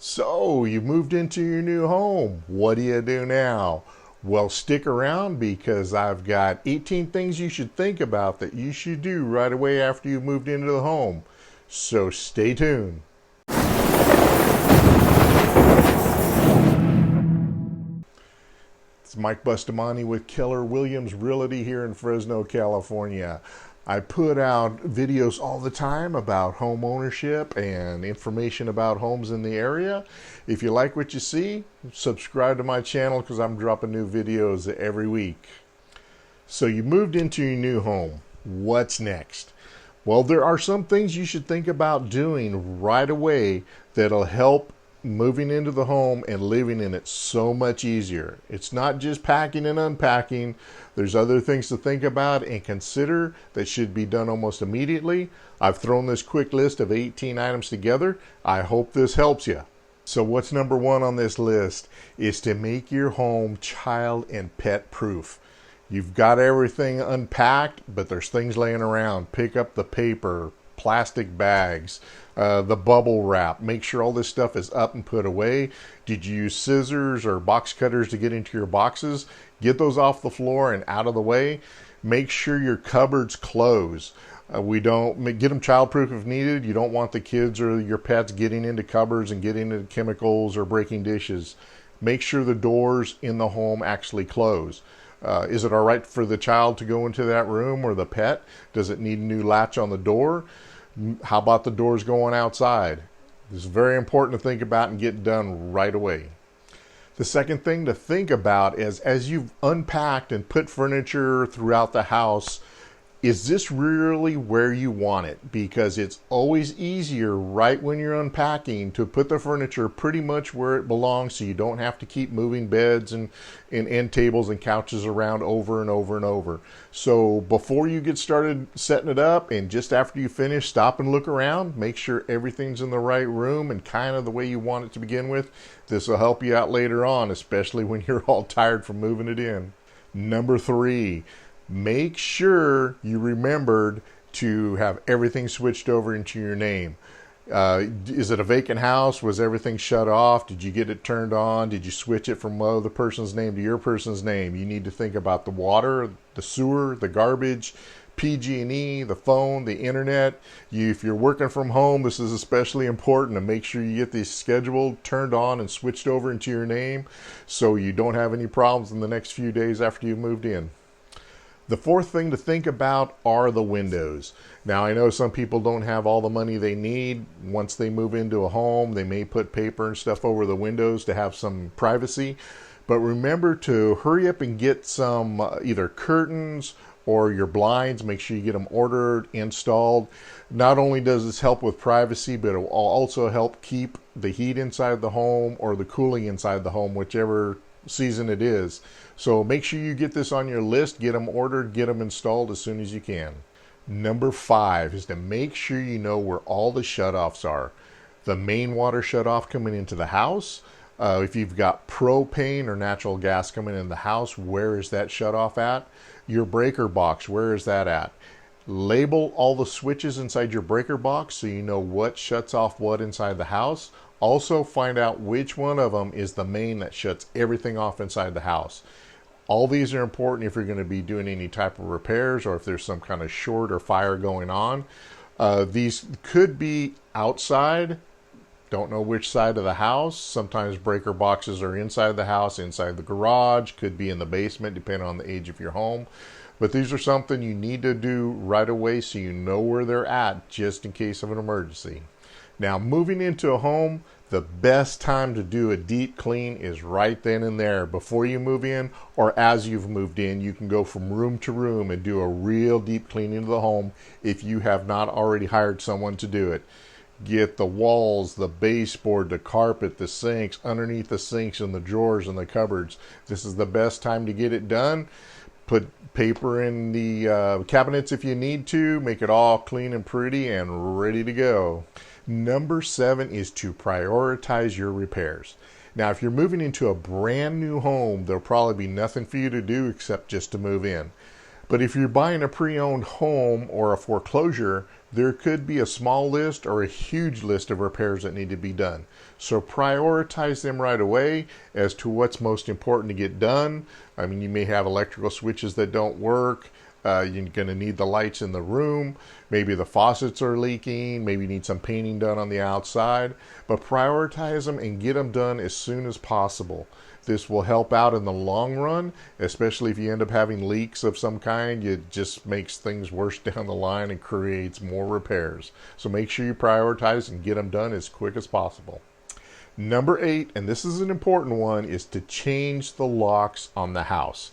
So, you moved into your new home. What do you do now? Well, stick around because I've got 18 things you should think about that you should do right away after you moved into the home. So, stay tuned. It's Mike Bustamante with Keller Williams Realty here in Fresno, California. I put out videos all the time about home ownership and information about homes in the area. If you like what you see, subscribe to my channel because I'm dropping new videos every week. So you moved into your new home. What's next? Well, there are some things you should think about doing right away that'll help moving into the home and living in it so much easier. It's not just packing and unpacking. There's other things to think about and consider that should be done almost immediately. I've thrown this quick list of 18 items together. I hope this helps you. So what's number one on this list is to make your home child and pet proof. You've got everything unpacked, but there's things laying around. Pick up the paper, plastic bags, the bubble wrap. Make sure all this stuff is up and put away. Did you use scissors or box cutters to get into your boxes? Get those off the floor and out of the way. Make sure your cupboards close. We don't get them childproof if needed. You don't want the kids or your pets getting into cupboards and getting into chemicals or breaking dishes. Make sure the doors in the home actually close. Is it all right for the child to go into that room or the pet? Does it need a new latch on the door? How about the doors going outside? This is very important to think about and get done right away. The second thing to think about is as you've unpacked and put furniture throughout the house, is this really where you want it? Because it's always easier right when you're unpacking to put the furniture pretty much where it belongs so you don't have to keep moving beds and end tables and couches around over and over and over. So before you get started setting it up and just after you finish, stop and look around. Make sure everything's in the right room and kind of the way you want it to begin with. This will help you out later on, especially when you're all tired from moving it in. Number 3. Make sure you remembered to have everything switched over into your name. Is it a vacant house? Was everything shut off? Did you get it turned on? Did you switch it from other person's name to your person's name? You need to think about the water, the sewer, the garbage, PG&E, the phone, the internet. If you're working from home, this is especially important to make sure you get these scheduled, turned on, and switched over into your name so you don't have any problems in the next few days after you moved in. The fourth thing to think about are the windows. Now, I know some people don't have all the money they need. Once they move into a home, they may put paper and stuff over the windows to have some privacy. But remember to hurry up and get some either curtains or your blinds. Make sure you get them ordered, installed. Not only does this help with privacy, but it will also help keep the heat inside the home or the cooling inside the home, whichever season it is. So make sure you get this on your list, get them ordered, get them installed as soon as you can. Number 5 is to make sure you know where all the shutoffs are. The main water shutoff coming into the house. If you've got propane or natural gas coming in the house, where is that shutoff at? Your breaker box, where is that at? Label all the switches inside your breaker box so you know what shuts off what inside the house. Also find out which one of them is the main that shuts everything off inside the house. All these are important if you're going to be doing any type of repairs or if there's some kind of short or fire going on. These could be outside. Don't know which side of the house. Sometimes breaker boxes are inside the house, inside the garage, could be in the basement, depending on the age of your home. But these are something you need to do right away so you know where they're at just in case of an emergency. Now, moving into a home, the best time to do a deep clean is right then and there before you move in or as you've moved in. You can go from room to room and do a real deep cleaning of the home if you have not already hired someone to do it. Get the walls, the baseboard, the carpet, the sinks, underneath the sinks and the drawers and the cupboards. This is the best time to get it done. Put paper in the cabinets if you need to. Make it all clean and pretty and ready to go. Number 7 is to prioritize your repairs. Now, if you're moving into a brand new home, there'll probably be nothing for you to do except just to move in. But if you're buying a pre-owned home or a foreclosure, there could be a small list or a huge list of repairs that need to be done. So prioritize them right away as to what's most important to get done. I mean, you may have electrical switches that don't work. You're going to need the lights in the room. Maybe the faucets are leaking. Maybe you need some painting done on the outside. But prioritize them and get them done as soon as possible. This will help out in the long run, especially if you end up having leaks of some kind. It just makes things worse down the line and creates more repairs. So make sure you prioritize and get them done as quick as possible. Number 8, and this is an important one, is to change the locks on the house.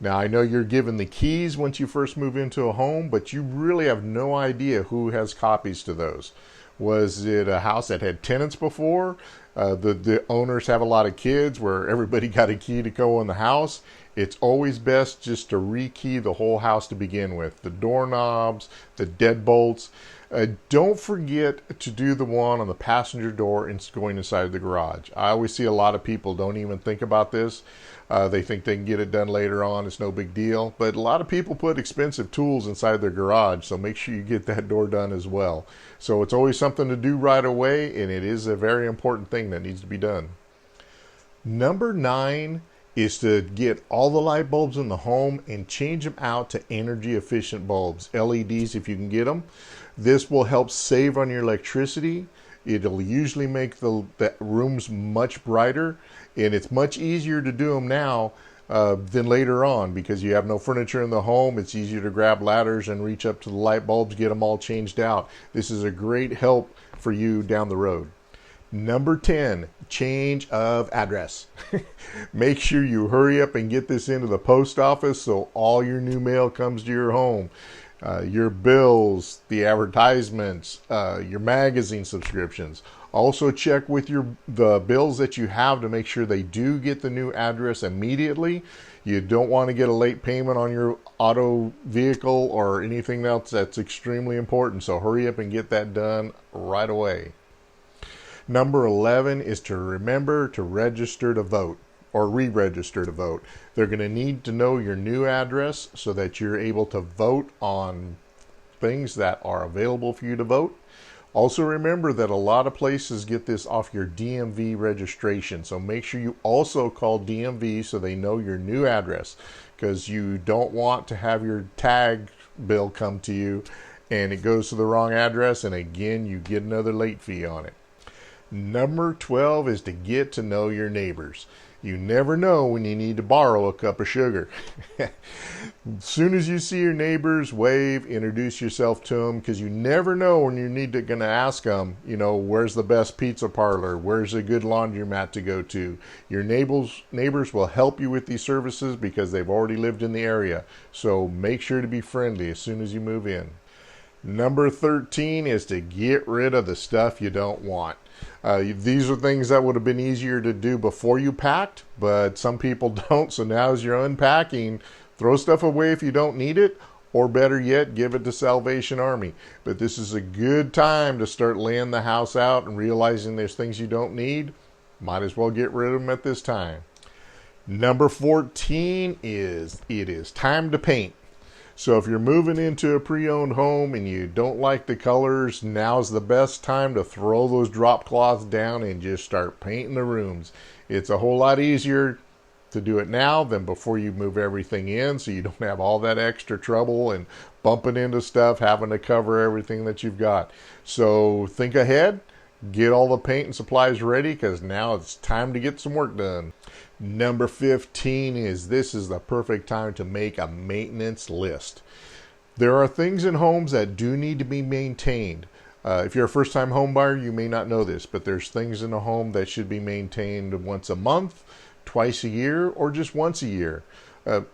Now, I know you're given the keys once you first move into a home, but you really have no idea who has copies to those. Was it a house that had tenants before? The owners have a lot of kids where everybody got a key to go in the house. It's always best just to rekey the whole house to begin with. The doorknobs, the deadbolts. Don't forget to do the one on the passenger door and going inside the garage. I always see a lot of people don't even think about this. They think they can get it done later on. It's no big deal. But a lot of people put expensive tools inside their garage, so make sure you get that door done as well. So it's always something to do right away, and it is a very important thing that needs to be done. Number 9 is to get all the light bulbs in the home and change them out to energy efficient bulbs, LEDs if you can get them. This will help save on your electricity. It'll usually make the rooms much brighter, and it's much easier to do them now than later on because you have no furniture in the home. It's easier to grab ladders and reach up to the light bulbs, get them all changed out. This is a great help for you down the road. Number 10, change of address. Make sure you hurry up and get this into the post office so all your new mail comes to your home. Your bills, the advertisements, your magazine subscriptions. Also check with the bills that you have to make sure they do get the new address immediately. You don't want to get a late payment on your auto vehicle or anything else that's extremely important. So hurry up and get that done right away. Number 11 is to remember to register to vote or re-register to vote. They're going to need to know your new address so that you're able to vote on things that are available for you to vote. Also remember that a lot of places get this off your DMV registration. So make sure you also call DMV so they know your new address, because you don't want to have your tag bill come to you and it goes to the wrong address, and again you get another late fee on it. Number 12 is to get to know your neighbors. You never know when you need to borrow a cup of sugar. As soon as you see your neighbors, wave, introduce yourself to them, because you never know when you're going to ask them, where's the best pizza parlor? Where's a good laundromat to go to? Your neighbors will help you with these services because they've already lived in the area. So make sure to be friendly as soon as you move in. Number 13 is to get rid of the stuff you don't want. These are things that would have been easier to do before you packed, but some people don't. So now as you're unpacking, throw stuff away if you don't need it, or better yet, give it to Salvation Army. But this is a good time to start laying the house out and realizing there's things you don't need. Might as well get rid of them at this time. Number 14 is it is time to paint. So if you're moving into a pre-owned home and you don't like the colors, now's the best time to throw those drop cloths down and just start painting the rooms. It's a whole lot easier to do it now than before you move everything in, so you don't have all that extra trouble and bumping into stuff, having to cover everything that you've got. So think ahead, get all the paint and supplies ready, because now it's time to get some work done. Number 15 is this is the perfect time to make a maintenance list. There are things in homes that do need to be maintained. If you're a first-time home buyer, you may not know this, but there's things in a home that should be maintained once a month, twice a year, or just once a year.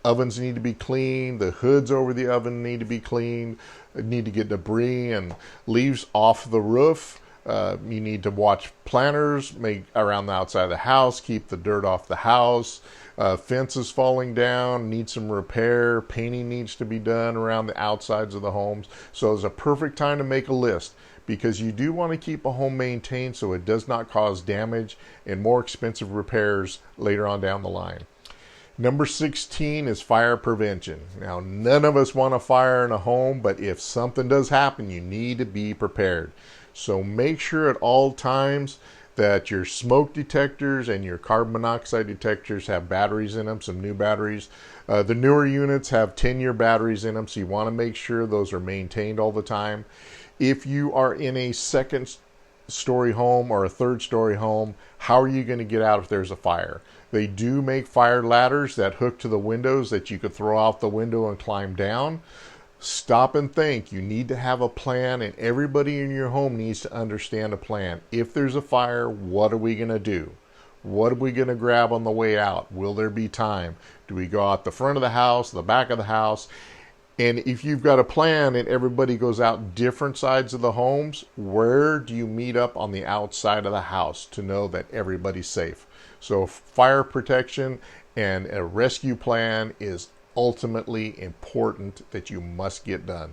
Ovens need to be cleaned. The hoods over the oven need to be cleaned. Need to get debris and leaves off the roof. You need to watch planters make around the outside of the house, keep the dirt off the house. Fences falling down, need some repair. Painting needs to be done around the outsides of the homes. So it's a perfect time to make a list, because you do want to keep a home maintained so it does not cause damage and more expensive repairs later on down the line. Number 16 is fire prevention. Now, none of us want a fire in a home, but if something does happen, you need to be prepared. So make sure at all times that your smoke detectors and your carbon monoxide detectors have batteries in them, some new batteries. The newer units have 10-year batteries in them, so you want to make sure those are maintained all the time. If you are in a second-story home or a third-story home, how are you going to get out if there's a fire? They do make fire ladders that hook to the windows that you could throw out the window and climb down. Stop and think. You need to have a plan, and everybody in your home needs to understand a plan. If there's a fire, what are we going to do? What are we going to grab on the way out? Will there be time? Do we go out the front of the house, the back of the house? And if you've got a plan and everybody goes out different sides of the homes, where do you meet up on the outside of the house to know that everybody's safe? So fire protection and a rescue plan is ultimately important that you must get done.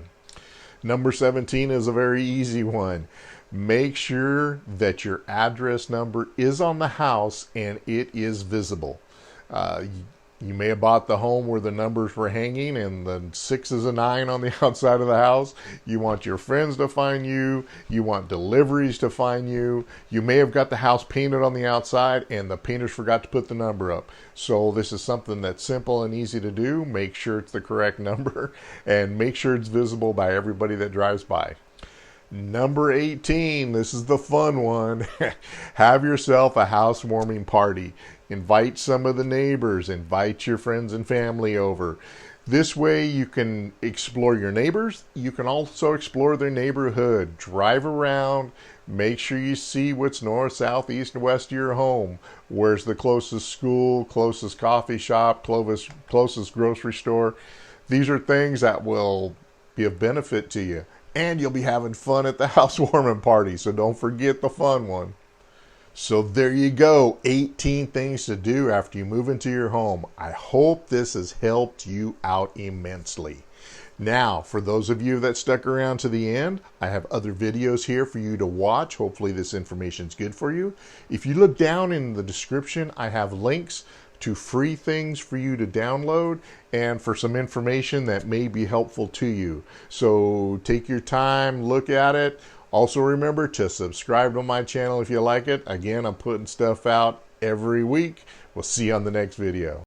Number 17 is a very easy one. Make sure that your address number is on the house and it is visible. You may have bought the home where the numbers were hanging and the 6 is a 9 on the outside of the house. You want your friends to find you. You want deliveries to find you. You may have got the house painted on the outside and the painters forgot to put the number up. So this is something that's simple and easy to do. Make sure it's the correct number and make sure it's visible by everybody that drives by. Number 18, this is the fun one. Have yourself a housewarming party. Invite some of the neighbors, invite your friends and family over. This way you can explore your neighbors. You can also explore their neighborhood. Drive around, make sure you see what's north, south, east, and west of your home. Where's the closest school, closest coffee shop, closest grocery store. These are things that will be of benefit to you. And you'll be having fun at the housewarming party, so don't forget the fun one. So there you go, 18 things to do after you move into your home. I hope this has helped you out immensely. Now, for those of you that stuck around to the end, I have other videos here for you to watch. Hopefully this information is good for you. If you look down in the description, I have links to free things for you to download and for some information that may be helpful to you. So take your time, look at it. Also remember to subscribe to my channel if you like it. Again, I'm putting stuff out every week. We'll see you on the next video.